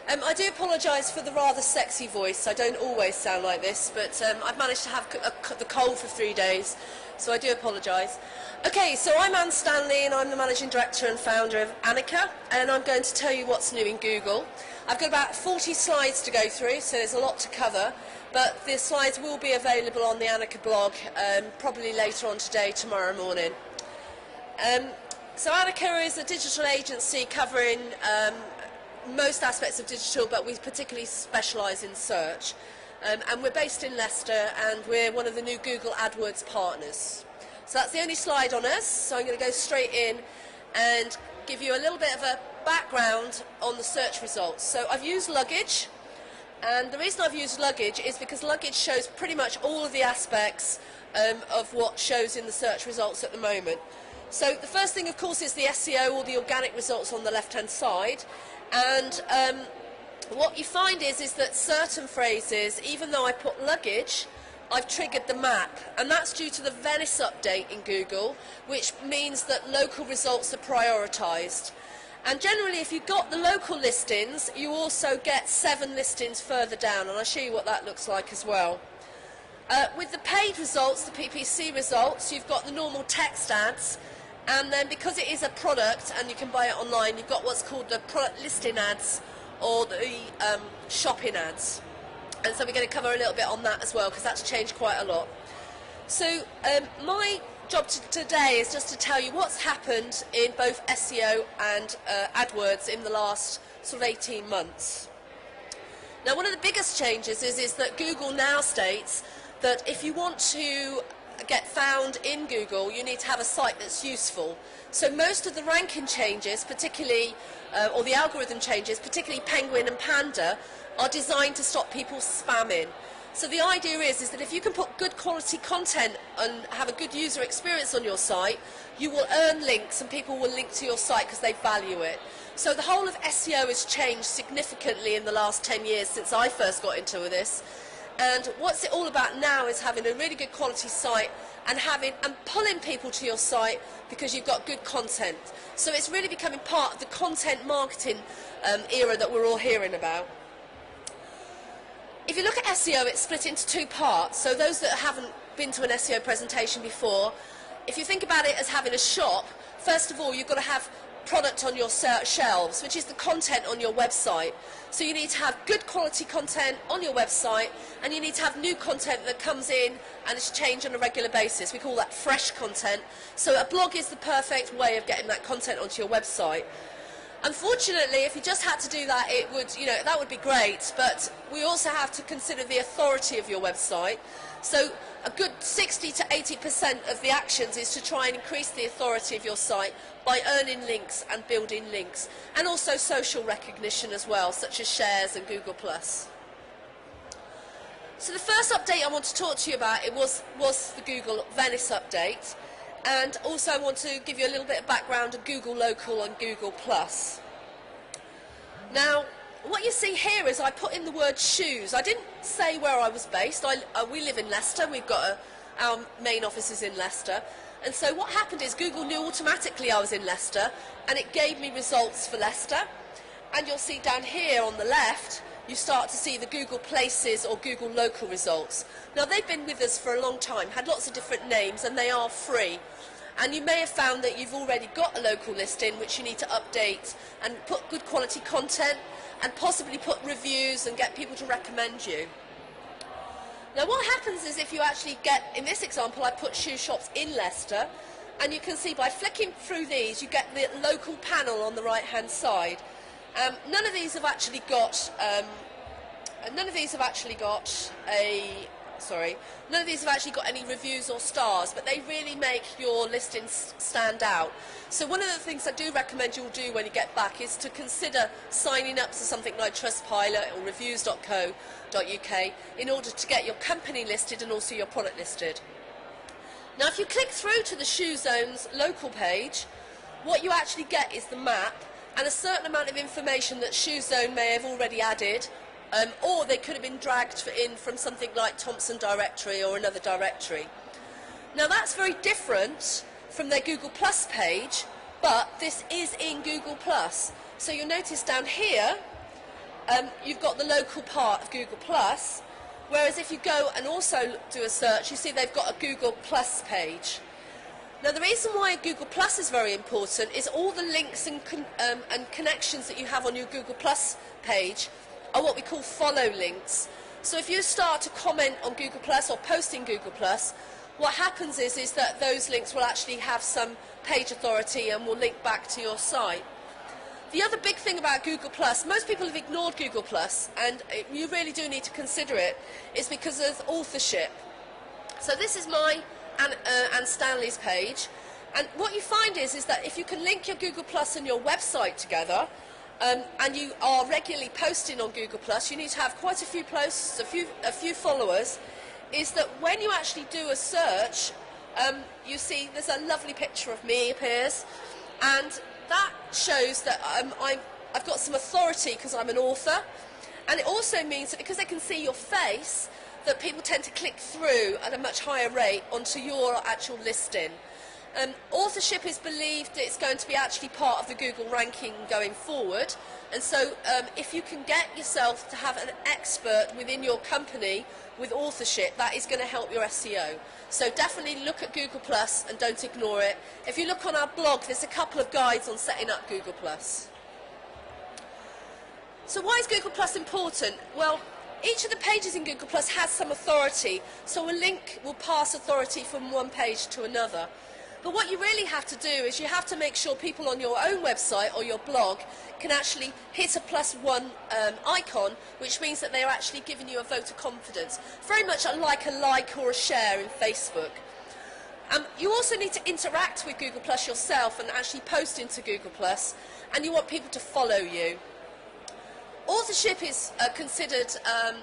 I do apologise for the rather sexy voice. I don't always sound like this, but I've managed to have the cold for 3 days, so I do apologise. Okay, so I'm Stanley, and I'm the Managing Director and Founder of Annika, and I'm going to tell you what's new in Google. I've got about 40 slides to go through, so there's a lot to cover, but the slides will be available on the Annika blog probably later on today, tomorrow morning. So Annika is a digital agency covering most aspects of digital, but we particularly specialise in search. And we're based in Leicester, and we're one of the new Google AdWords partners. So that's the only slide on us, so I'm going to go straight in and give you a little bit of a background on the search results. So I've used luggage, and the reason I've used luggage is because luggage shows pretty much all of the aspects of what shows in the search results at the moment. So the first thing, of course, is the SEO, or the organic results, on the left-hand side. And what you find is that certain phrases, even though I put luggage, I've triggered the map, and that's due to the Venice update in Google, which means that local results are prioritised. And generally, if you've got the local listings, you also get 7 listings further down, and I'll show you what that looks like as well. With the paid results, the PPC results, you've got the normal text ads, and then because it is a product and you can buy it online, you've got what's called the product listing ads, or the shopping ads. And so we're going to cover a little bit on that as well, because that's changed quite a lot. So my job today is just to tell you what's happened in both SEO and AdWords in the last sort of 18 months. Now, one of the biggest changes is that Google now states that if you want to get found in Google, you need to have a site that's useful. So most of the ranking changes, particularly, or the algorithm changes, particularly Penguin and Panda, are designed to stop people spamming. So the idea is that if you can put good quality content and have a good user experience on your site, you will earn links, and people will link to your site because they value it. So the whole of SEO has changed significantly in the last 10 years since I first got into this. And what's it all about now is having a really good quality site and pulling people to your site because you've got good content. So it's really becoming part of the content marketing era that we're all hearing about. If you look at SEO, it's split into 2 parts. So those that haven't been to an SEO presentation before, if you think about it as having a shop, first of all, you've got to have product on your shelves, which is the content on your website. So you need to have good quality content on your website, and you need to have new content that comes in and is changed on a regular basis. We call that fresh content. So a blog is the perfect way of getting that content onto your website. Unfortunately, if you just had to do that, it would, that would be great, but we also have to consider the authority of your website. So a good 60 to 80% of the actions is to try and increase the authority of your site by earning links and building links, and also social recognition as well, such as shares and Google+. So the first update I want to talk to you about was the Google Venice update. And also I want to give you a little bit of background on Google Local and Google+. Now, what you see here is I put in the word shoes. I didn't say where I was based. We live in Leicester. We've got our main office is in Leicester. And so what happened is Google knew automatically I was in Leicester, and it gave me results for Leicester. And you'll see down here on the left, you start to see the Google Places or Google Local results. Now, they've been with us for a long time, had lots of different names, and they are free. And you may have found that you've already got a local listing which you need to update and put good quality content and possibly put reviews and get people to recommend you. Now, what happens is if you actually get, in this example, I put shoe shops in Leicester, and you can see by flicking through these, you get the local panel on the right-hand side. None of these have actually got any reviews or stars, but they really make your listings stand out. So one of the things I do recommend you'll do when you get back is to consider signing up to something like Trustpilot or reviews.co.uk in order to get your company listed and also your product listed. Now, if you click through to the Shoe Zone's local page, what you actually get is the map and a certain amount of information that Shoe Zone may have already added, or they could have been dragged in from something like Thompson Directory or another directory. Now, that's very different from their Google Plus page, but this is in Google Plus. So you'll notice down here, you've got the local part of Google+, whereas if you go and also do a search, you see they've got a Google Plus page. Now, the reason why Google Plus is very important is all the links and connections that you have on your Google Plus page are what we call follow links. So if you start to comment on Google Plus or post in Google Plus, what happens is that those links will actually have some page authority and will link back to your site. The other big thing about Google Plus, most people have ignored Google Plus, and you really do need to consider it, is because of authorship. So this is my and Stanley's page, and what you find is that if you can link your Google Plus and your website together, and you are regularly posting on Google Plus, you need to have quite a few posts, a few followers, is that when you actually do a search, you see there's a lovely picture of me appears, and that shows that I've got some authority because I'm an author, and it also means that because they can see your face, that people tend to click through at a much higher rate onto your actual listing. Authorship is believed that it's going to be actually part of the Google ranking going forward, and so if you can get yourself to have an expert within your company with authorship, that is going to help your SEO. So definitely look at Google Plus and don't ignore it. If you look on our blog, there's a couple of guides on setting up Google Plus. So why is Google Plus important? Well, each of the pages in Google Plus has some authority, so a link will pass authority from one page to another. But what you really have to do is you have to make sure people on your own website or your blog can actually hit a +1 icon, which means that they're actually giving you a vote of confidence. Very much like a like or a share in Facebook. You also need to interact with Google Plus yourself and actually post into Google Plus, and you want people to follow you. Authorship is considered an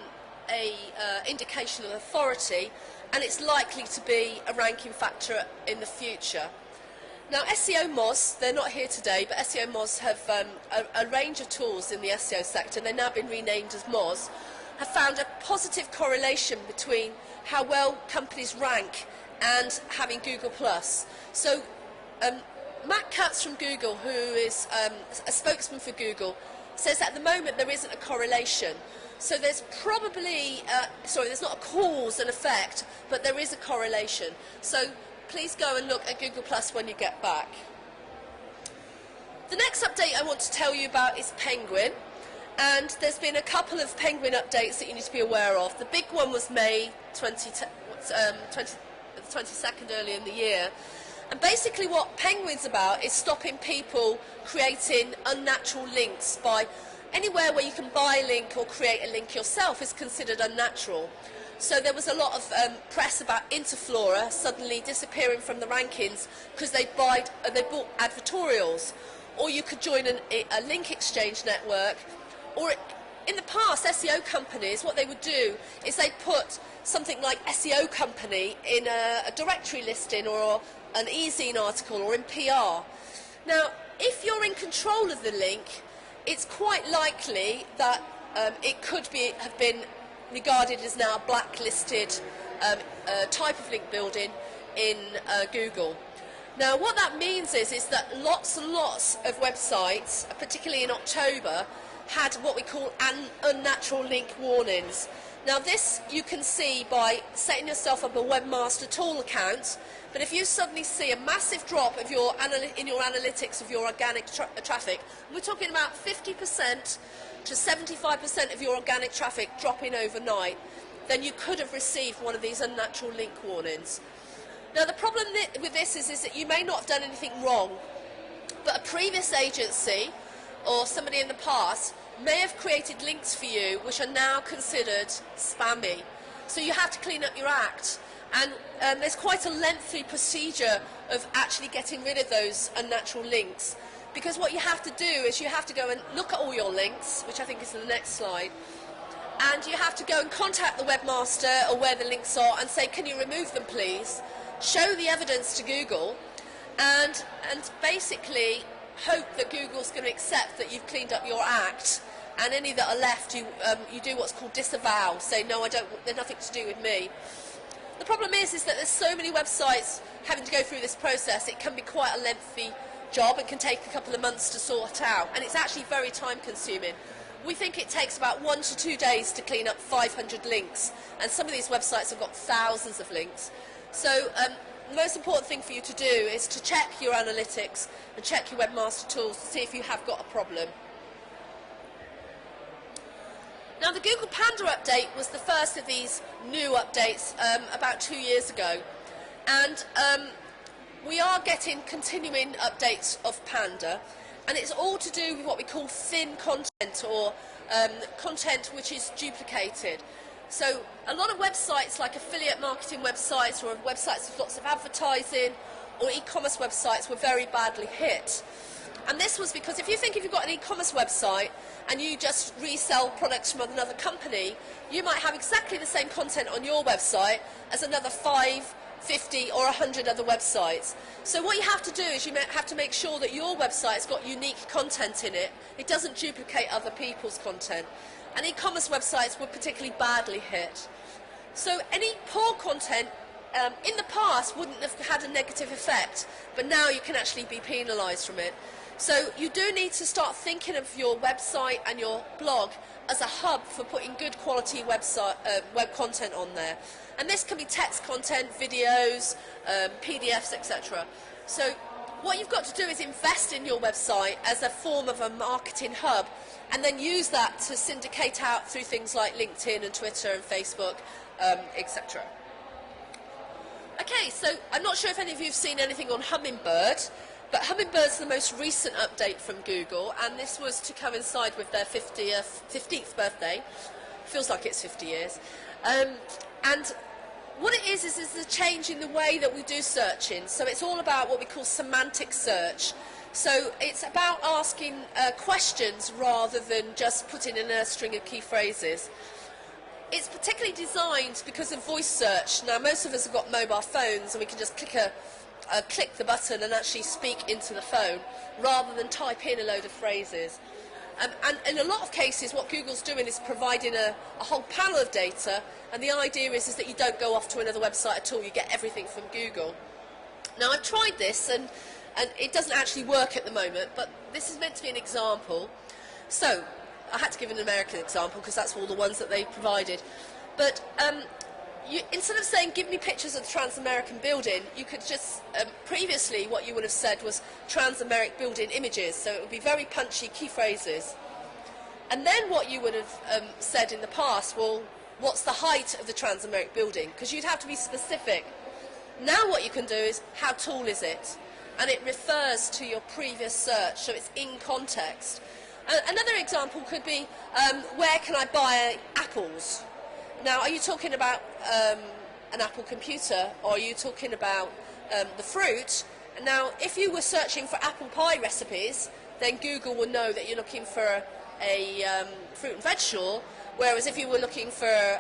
indication of authority, and it's likely to be a ranking factor in the future. Now, SEO Moz, they're not here today, but SEO Moz have a range of tools in the SEO sector. They've now been renamed as Moz, have found a positive correlation between how well companies rank and having Google+. So Matt Cutts from Google, who is a spokesman for Google, says that at the moment there isn't a correlation. So there's probably, there's not a cause and effect, but there is a correlation. So please go and look at Google Plus when you get back. The next update I want to tell you about is Penguin. And there's been a couple of Penguin updates that you need to be aware of. The big one was May 22nd earlier in the year. And basically what Penguin's about is stopping people creating unnatural links by anywhere where you can buy a link or create a link yourself is considered unnatural. So there was a lot of press about Interflora suddenly disappearing from the rankings because they bought advertorials. Or you could join a link exchange network. Or in the past, SEO companies, what they would do is they'd put something like SEO company in a directory listing or an e-zine article or in PR. Now, if you're in control of the link, it's quite likely that it could have been regarded as now blacklisted type of link building in Google. Now, what that means is that lots and lots of websites, particularly in October, had what we call unnatural link warnings. Now, this you can see by setting yourself up a Webmaster Tool account, but if you suddenly see a massive drop of in your analytics of your organic traffic, we're talking about 50% to 75% of your organic traffic dropping overnight, then you could have received one of these unnatural link warnings. Now, the problem with this is that you may not have done anything wrong, but a previous agency or somebody in the past may have created links for you which are now considered spammy. So you have to clean up your act. And there's quite a lengthy procedure of actually getting rid of those unnatural links. Because what you have to do is you have to go and look at all your links, which I think is the next slide, and you have to go and contact the webmaster or where the links are and say, can you remove them please? Show the evidence to Google and basically hope that Google's going to accept that you've cleaned up your act, and any that are left you do what's called disavow, say no, they're nothing to do with me. The problem is that there's so many websites having to go through this process, it can be quite a lengthy job. It can take a couple of months to sort out, and it's actually very time consuming. we think it takes about 1 to 2 days to clean up 500 links, and some of these websites have got thousands of links. So the most important thing for you to do is to check your analytics and check your webmaster tools to see if you have got a problem. Now, the Google Panda update was the first of these new updates about 2 years ago, and we are getting continuing updates of Panda, and it's all to do with what we call thin content, or content which is duplicated. So a lot of websites, like affiliate marketing websites or websites with lots of advertising or e-commerce websites, were very badly hit. And this was because if you've got an e-commerce website and you just resell products from another company, you might have exactly the same content on your website as another 5, 50 or 100 other websites. So what you have to do is you have to make sure that your website's got unique content in it. It doesn't duplicate other people's content. And e-commerce websites were particularly badly hit. So any poor content in the past wouldn't have had a negative effect, but now you can actually be penalised from it. So you do need to start thinking of your website and your blog as a hub for putting good quality web content on there. And this can be text content, videos, PDFs, etc. So what you've got to do is invest in your website as a form of a marketing hub, and then use that to syndicate out through things like LinkedIn and Twitter and Facebook, etc. Okay, so I'm not sure if any of you have seen anything on Hummingbird, but Hummingbird's the most recent update from Google, and this was to coincide with their 15th birthday. Feels like it's 50 years. And what it is a change in the way that we do searching. So it's all about what we call semantic search. So it's about asking questions rather than just putting in a string of key phrases. It's particularly designed because of voice search. Now, most of us have got mobile phones, and we can just click the button and actually speak into the phone rather than type in a load of phrases. And in a lot of cases, what Google's doing is providing a whole panel of data, and the idea is that you don't go off to another website at all. You get everything from Google. Now, I've tried this, and it doesn't actually work at the moment, but this is meant to be an example. So I had to give an American example because that's all the ones that they provided. But instead of saying, give me pictures of the Transamerican building, you could just, previously what you would have said was Transamerican building images, so it would be very punchy key phrases. And then what you would have said in the past, well, what's the height of the Transamerican building? Because you'd have to be specific. Now what you can do is, how tall is it? And it refers to your previous search, so it's in context. Another example could be, where can I buy apples? Now, are you talking about an Apple computer, or are you talking about the fruit? Now, if you were searching for apple pie recipes, then Google will know that you're looking for a fruit and veg store, whereas if you were looking for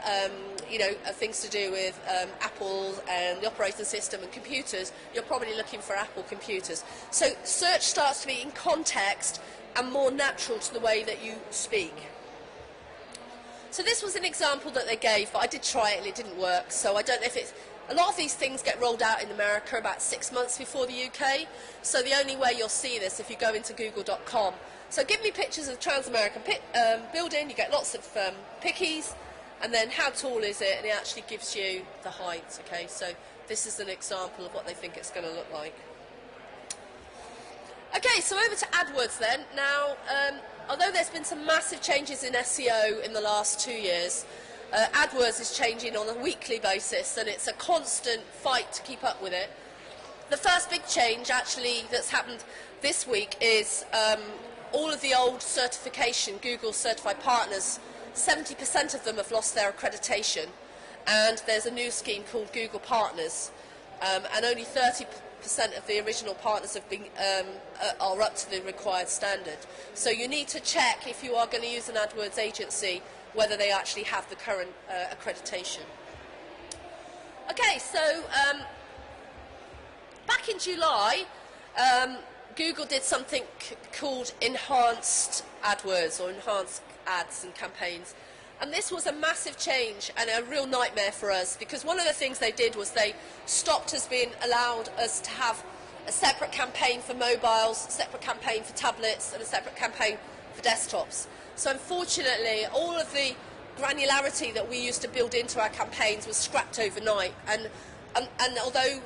things to do with Apple and the operating system and computers, you're probably looking for Apple computers. So search starts to be in context and more natural to the way that you speak. So this was an example that they gave, but I did try it and it didn't work. So I don't know if it's... A lot of these things get rolled out in America about 6 months before the UK. So the only way you'll see this if you go into google.com. So give me pictures of the Transamerican building. You get lots of pickies. And then how tall is it? And it actually gives you the height. Okay, so this is an example of what they think it's going to look like. Okay, so over to AdWords then. Now, although there's been some massive changes in SEO in the last 2 years, AdWords is changing on a weekly basis, and it's a constant fight to keep up with it. The first big change, actually, that's happened this week is all of the old certification, Google certified partners, 70% of them have lost their accreditation, and there's a new scheme called Google Partners, and only 30% of the original partners have been, are up to the required standard. So you need to check, if you are going to use an AdWords agency, whether they actually have the current accreditation. Okay, so back in July, Google did something called enhanced AdWords, or enhanced ads and campaigns. And this was a massive change and a real nightmare for us, because one of the things they did was they stopped us being allowed us to have a separate campaign for mobiles, a separate campaign for tablets, and a separate campaign for desktops. So unfortunately, all of the granularity that we used to build into our campaigns was scrapped overnight. And although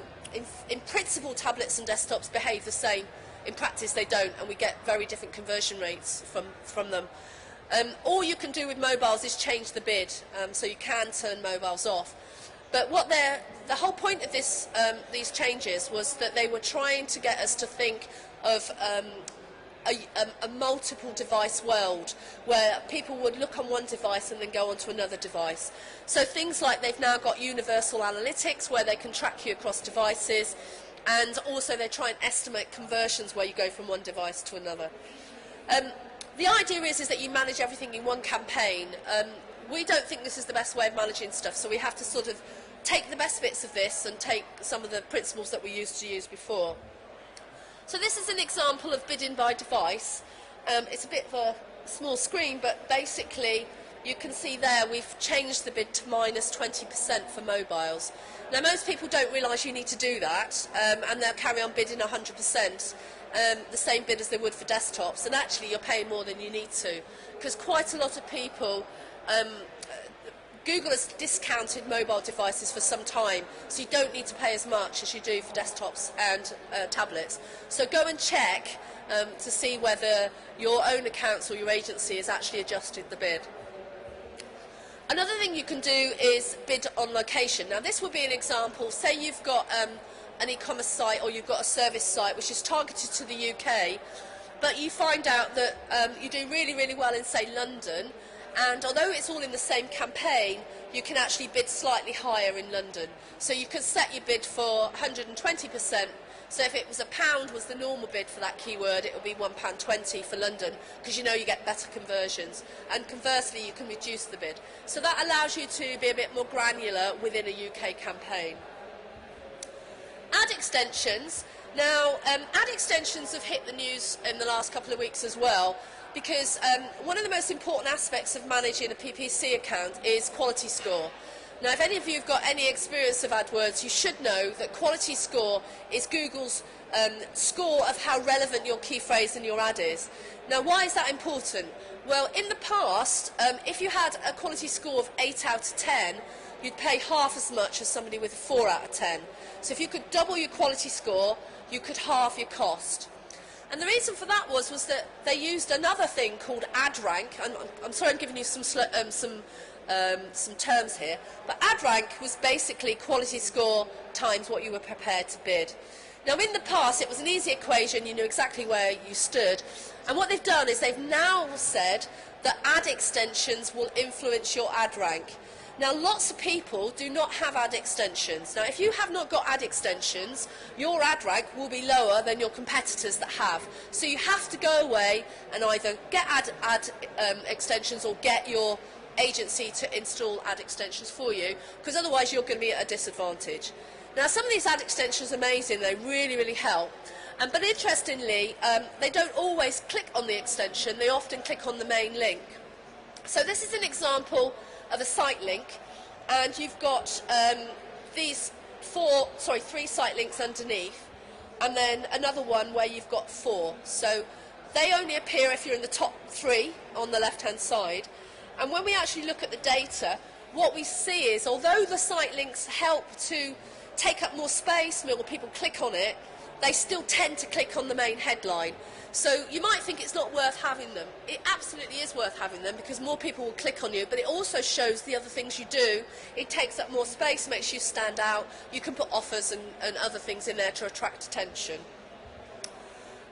in principle tablets and desktops behave the same, in practice they don't, and we get very different conversion rates from them. All you can do with mobiles is change the bid, so you can turn mobiles off. But the whole point of these changes was that they were trying to get us to think of a multiple device world where people would look on one device and then go on to another device. So things like they've now got universal analytics where they can track you across devices, and also they try and estimate conversions where you go from one device to another. The idea is that you manage everything in one campaign. We don't think this is the best way of managing stuff, so we have to sort of take the best bits of this and take some of the principles that we used to use before. So this is an example of bidding by device. It's a bit of a small screen, but basically you can see there we've changed the bid to minus 20% for mobiles. Now most people don't realise you need to do that, and they'll carry on bidding 100%, the same bid as they would for desktops, and actually you're paying more than you need to, because quite a lot of people, Google has discounted mobile devices for some time, so you don't need to pay as much as you do for desktops and tablets. So go and check to see whether your own accounts or your agency has actually adjusted the bid. Another thing you can do is bid on location. Now this would be an example, say you've got an e-commerce site or you've got a service site which is targeted to the UK, but you find out that you do really, really well in, say, London, and although it's all in the same campaign, you can actually bid slightly higher in London. So you can set your bid for 120%. So if it was £1 was the normal bid for that keyword, it would be £1.20 for London, because you know you get better conversions. And conversely, you can reduce the bid. So that allows you to be a bit more granular within a UK campaign. Ad extensions. Now, ad extensions have hit the news in the last couple of weeks as well, because one of the most important aspects of managing a PPC account is quality score. Now, if any of you have got any experience of AdWords, you should know that quality score is Google's score of how relevant your key phrase in your ad is. Now, why is that important? Well, in the past, if you had a quality score of 8 out of 10, you'd pay half as much as somebody with a 4 out of 10. So if you could double your quality score, you could halve your cost. And the reason for that was that they used another thing called ad rank. I'm sorry I'm giving you some terms here, but ad rank was basically quality score times what you were prepared to bid. Now in the past it was an easy equation, you knew exactly where you stood, and what they've done is they've now said that ad extensions will influence your ad rank. Now lots of people do not have ad extensions. Now if you have not got ad extensions, your ad rank will be lower than your competitors that have. So you have to go away and either get ad extensions or get your agency to install ad extensions for you, because otherwise you're going to be at a disadvantage. Now some of these ad extensions are amazing, they really, really help. But interestingly, they don't always click on the extension, they often click on the main link. So this is an example of a site link, and you've got these three site links underneath, and then another one where you've got 4. So they only appear if you're in the top 3 on the left-hand side. And when we actually look at the data, what we see is, although the site links help to take up more space, more people click on it, they still tend to click on the main headline. So you might think it's not worth having them. It absolutely is worth having them, because more people will click on you, but it also shows the other things you do. It takes up more space, makes you stand out. You can put offers and other things in there to attract attention.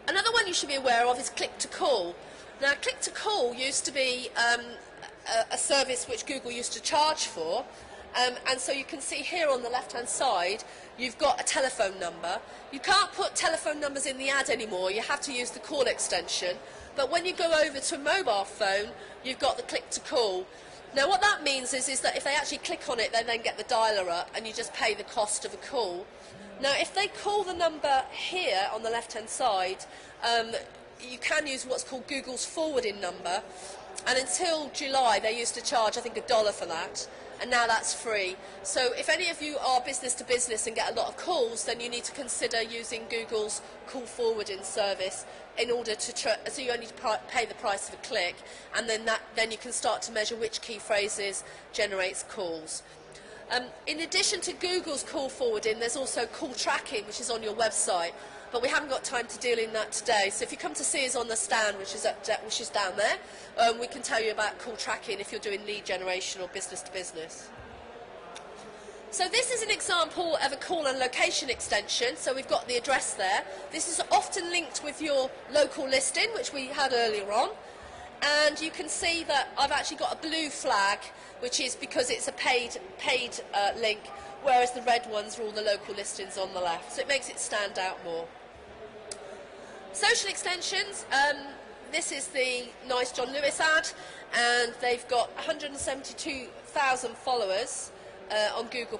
Another one you should be aware of is click to call. Now, click to call used to be a service which Google used to charge for, and so you can see here on the left-hand side you've got a telephone number. You can't put telephone numbers in the ad anymore, you have to use the call extension, but when you go over to a mobile phone you've got the click to call. Now what that means is that if they actually click on it, they then get the dialer up and you just pay the cost of a call. Now if they call the number here on the left-hand side, you can use what's called Google's forwarding number, and until July they used to charge I think $1 for that, and now that's free. So if any of you are business to business and get a lot of calls, then you need to consider using Google's call forwarding service, in order to so you only pay the price of a click, and then you can start to measure which key phrases generates calls. In addition to Google's call forwarding, there's also call tracking, which is on your website, but we haven't got time to deal in that today. So if you come to see us on the stand, which is down there, we can tell you about call tracking if you're doing lead generation or business to business. So this is an example of a call and location extension. So we've got the address there. This is often linked with your local listing, which we had earlier on. And you can see that I've actually got a blue flag, which is because it's a paid link, whereas the red ones are all the local listings on the left. So it makes it stand out more. Social extensions. This is the nice John Lewis ad, and they've got 172,000 followers on Google+.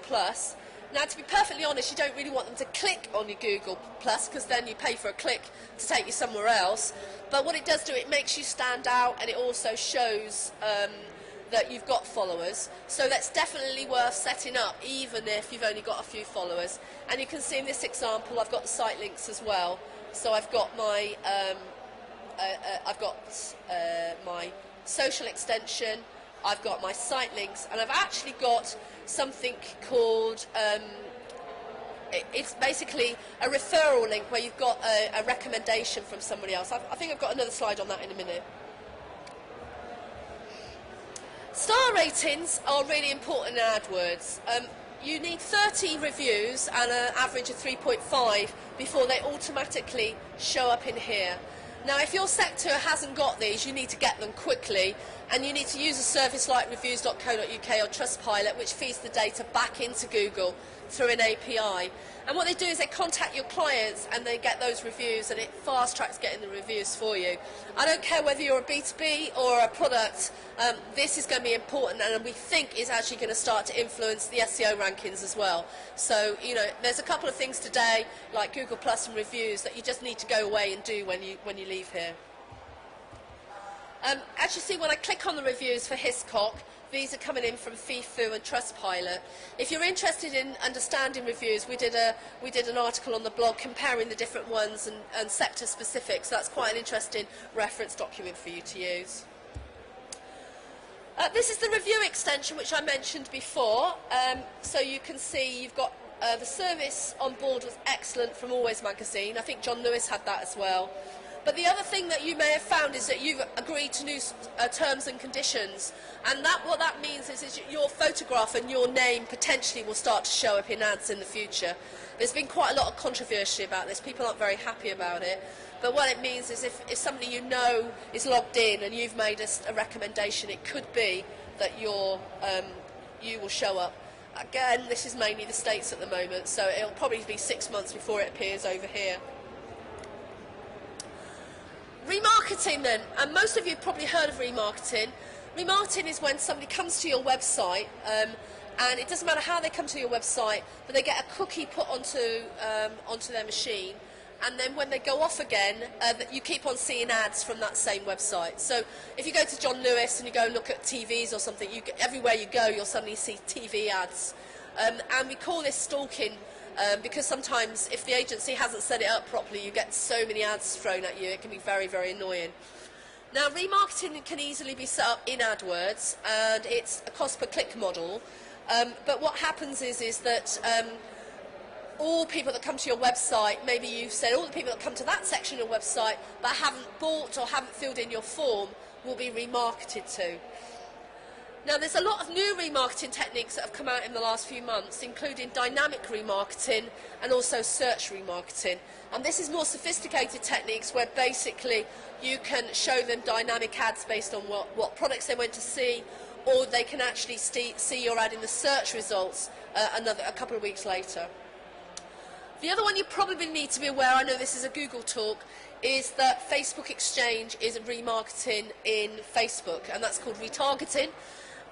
Now, to be perfectly honest, you don't really want them to click on your Google+, because then you pay for a click to take you somewhere else. But what it does do, it makes you stand out, and it also shows that you've got followers. So that's definitely worth setting up, even if you've only got a few followers. And you can see in this example, I've got the site links as well. So I've got my my social extension, I've got my site links, and I've actually got something called, it's basically a referral link where you've got a recommendation from somebody else. I think I've got another slide on that in a minute. Star ratings are really important in AdWords. You need 30 reviews and an average of 3.5 before they automatically show up in here. Now, if your sector hasn't got these, you need to get them quickly, and you need to use a service like reviews.co.uk or Trustpilot, which feeds the data back into Google through an API. And what they do is they contact your clients and they get those reviews, and it fast tracks getting the reviews for you. I don't care whether you're a B2B or a product, this is going to be important, and we think is actually going to start to influence the SEO rankings as well. So, you know, there's a couple of things today, like Google Plus and reviews, that you just need to go away and do when you leave here. As you see, when I click on the reviews for Hiscock, these are coming in from FIFU and Trustpilot. If you're interested in understanding reviews, we did an article on the blog comparing the different ones and sector specific, so that's quite an interesting reference document for you to use. This is the review extension which I mentioned before. So you can see you've got the service on board was excellent from Always Magazine. I think John Lewis had that as well. But the other thing that you may have found is that you've agreed to new terms and conditions, and what that means is your photograph and your name potentially will start to show up in ads in the future. There's been quite a lot of controversy about this. People aren't very happy about it. But what it means is if somebody you know is logged in and you've made a recommendation, it could be that you will show up. Again, this is mainly the States at the moment, so it'll probably be 6 months before it appears over here. Remarketing then, and most of you have probably heard of remarketing. Remarketing is when somebody comes to your website, and it doesn't matter how they come to your website, but they get a cookie put onto their machine, and then when they go off again, you keep on seeing ads from that same website. So if you go to John Lewis and you go look at TVs or something, everywhere you go you'll suddenly see TV ads. And we call this stalking because sometimes if the agency hasn't set it up properly, you get so many ads thrown at you, it can be very, very annoying. Now, remarketing can easily be set up in AdWords, and it's a cost per click model. But what happens is that all people that come to your website, maybe you've said all the people that come to that section of your website but haven't bought or haven't filled in your form will be remarketed to. Now, there's a lot of new remarketing techniques that have come out in the last few months, including dynamic remarketing and also search remarketing. And this is more sophisticated techniques where basically you can show them dynamic ads based on what products they went to see, or they can actually see your ad in the search results a couple of weeks later. The other one you probably need to be aware, I know this is a Google talk, is that Facebook Exchange is remarketing in Facebook, and that's called retargeting.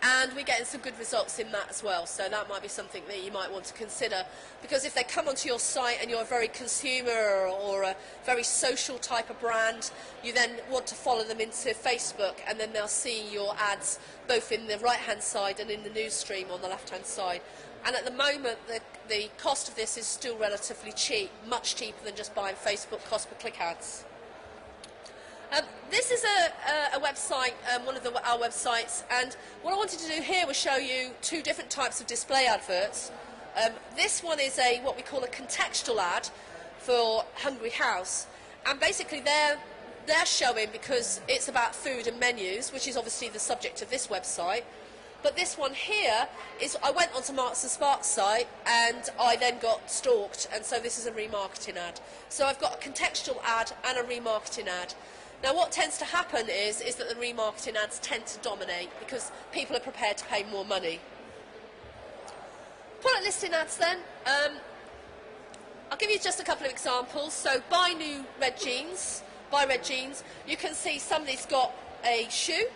And we're getting some good results in that as well, so that might be something that you might want to consider, because if they come onto your site and you're a very consumer or a very social type of brand, you then want to follow them into Facebook, and then they'll see your ads both in the right hand side and in the news stream on the left hand side. And at the moment the cost of this is still relatively cheap, much cheaper than just buying Facebook cost per click ads. this is a website, one of our websites, and what I wanted to do here was show you two different types of display adverts. This one is what we call a contextual ad for Hungry House, and basically they're showing, because it's about food and menus, which is obviously the subject of this website. But this one here is, I went onto Marks and Sparks site and I then got stalked, and so this is a remarketing ad. So I've got a contextual ad and a remarketing ad. Now what tends to happen is that the remarketing ads tend to dominate because people are prepared to pay more money. Product listing ads then. I'll give you just a couple of examples. So buy red jeans. You can see somebody's got a shoe,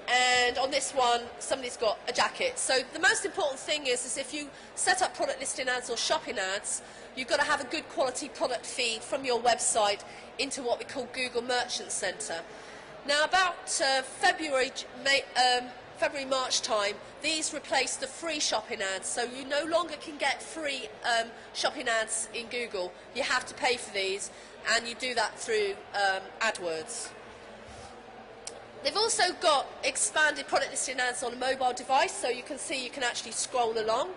and on this one somebody's got a jacket. So the most important thing is if you set up product listing ads or shopping ads, you've got to have a good quality product feed from your website into what we call Google Merchant Center. Now about February, March time, these replace the free shopping ads, so you no longer can get free shopping ads in Google. You have to pay for these, and you do that through AdWords. They've also got expanded product listing ads on a mobile device, so you can see you can actually scroll along,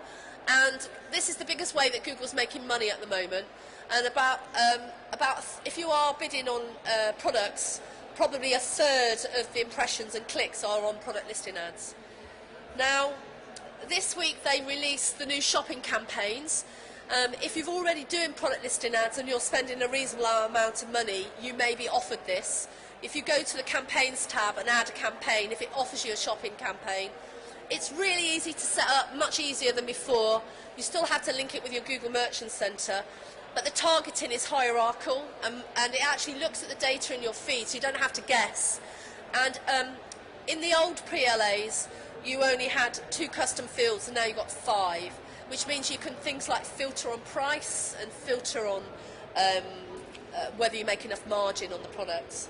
and this is the biggest way that Google's making money at the moment. And about if you are bidding on products, probably a third of the impressions and clicks are on product listing ads. Now, this week they released the new shopping campaigns. If you're already doing product listing ads and you're spending a reasonable amount of money, you may be offered this. If you go to the campaigns tab and add a campaign, if it offers you a shopping campaign, it's really easy to set up, much easier than before. You still have to link it with your Google Merchant Center, but the targeting is hierarchical, and it actually looks at the data in your feed, so you don't have to guess. And in the old PLAs, you only had 2 custom fields, and now you've got 5, which means you can things like filter on price and filter on whether you make enough margin on the products.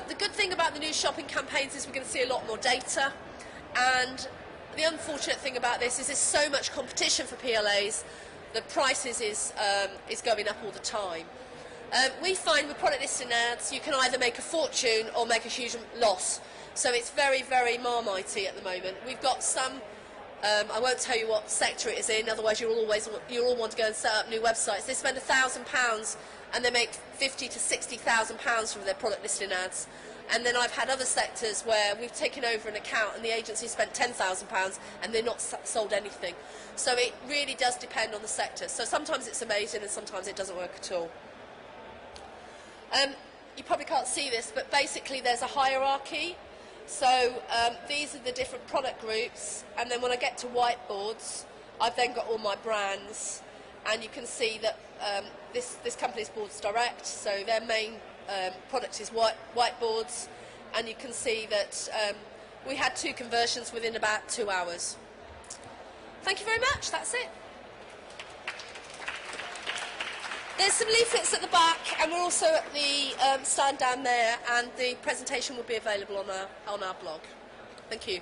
The good thing about the new shopping campaigns is we're going to see a lot more data, and the unfortunate thing about this is there's so much competition for PLAs. The prices is going up all the time. We find with product listing ads you can either make a fortune or make a huge loss. So it's very, very marmitey at the moment. We've got some, I won't tell you what sector it is in, otherwise you'll all want to go and set up new websites. They spend £1,000 and they make £50,000 to £60,000 from their product listing ads. And then I've had other sectors where we've taken over an account and the agency spent £10,000 and they're not sold anything. So it really does depend on the sector. So sometimes it's amazing and sometimes it doesn't work at all. You probably can't see this, but basically there's a hierarchy. So these are the different product groups, and then when I get to whiteboards, I've then got all my brands, and you can see that this company's Boards Direct, so their main product is whiteboards, and you can see that we had 2 conversions within about 2 hours. Thank you very much, that's it. There's some leaflets at the back, and we're also at the stand down there, and the presentation will be available on our blog. Thank you.